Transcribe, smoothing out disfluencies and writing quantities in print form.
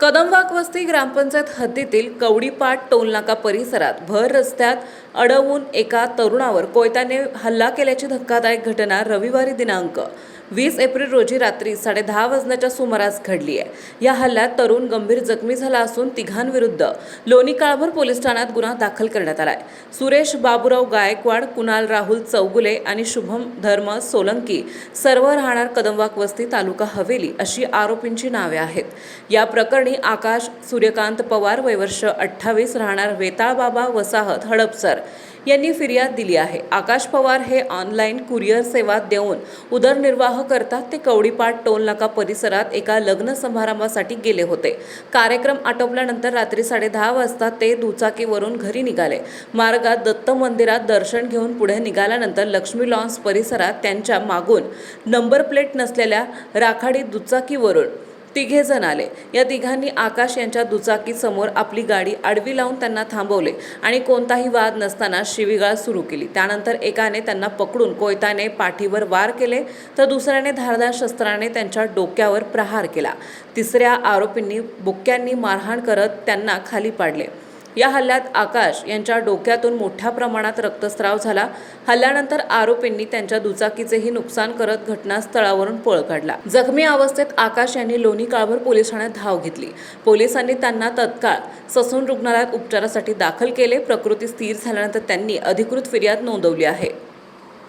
कदमवाक वस्ती ग्रामपंचायत हद्दीतील कवडीपाट टोलनाका परिसरात भर रस्त्यात अडवून एका तरुणावर कोयत्याने हल्ला केल्याची धक्कादायक घटना रविवारी दिनांक 20 एप्रिल रोजी रात्री 10:30 वाजण्याच्या सुमारास घडली आहे। या हल्ल्यात तरुण गंभीर जखमी झाला असून तिघांविरुद्ध लोणी काळभोर पोलीस ठाण्यात गुन्हा दाखल करण्यात आला आहे। सुरेश बाबूराव गायकवाड, कुणाल राहुल चौगुले आणि शुभम धर्म सोलंकी सर्व राहणार कदमवाक वस्ती तालुका हवेली अशी आरोपींची नावे आहेत। या प्रकरणी आकाश सूर्यकांत पवार वय वर्ष 28 राहणार वेताळबाबा वसाहत हडपसर यांनी फिर्याद दिली आहे। आकाश पवार हे ऑनलाईन कुरिअर सेवा देऊन उदरनिर्वाह करतात। ते कवडीपाट टोल नाका परिसरात एका लग्न समारंभासाठी गेले होते। कार्यक्रम आटोपल्यानंतर रात्री 10:30 वाजता ते दुचाकीवरून घरी निघाले। मार्गात दत्त मंदिरात दर्शन घेऊन पुढे निघाल्यानंतर लक्ष्मी लॉन्स परिसरात त्यांच्या मागून नंबर प्लेट नसलेल्या राखाडी दुचाकीवरून तिघे जण आले। या तिघांनी आकाश यांच्या दुचाकी समोर आपली गाडी आडवी लावून त्यांना थांबवले आणि कोणताही वाद नसताना शिवीगाळ सुरू केली। त्यानंतर एकाने त्यांना पकडून कोयत्याने पाठीवर वार केले तर दुसऱ्याने धारदार शस्त्राने त्यांच्या डोक्यावर प्रहार केला। तिसऱ्या आरोपींनी बुक्क्यांनी मारहाण करत त्यांना खाली पाडले। या हल्ल्यात आकाश यांच्या डोक्यातून मोठ्या प्रमाणात रक्तस्राव झाला। हल्ल्यानंतर आरोपींनी त्यांच्या दुचाकीचेही नुकसान करत घटनास्थळावरून पळ काढला। जखमी अवस्थेत आकाश यांनी लोणी काळभोर पोलीस ठाण्यात धाव घेतली। पोलिसांनी त्यांना तत्काळ ससून रुग्णालयात उपचारासाठी दाखल केले। प्रकृती स्थिर झाल्यानंतर त्यांनी अधिकृत फिर्याद नोंदवली आहे।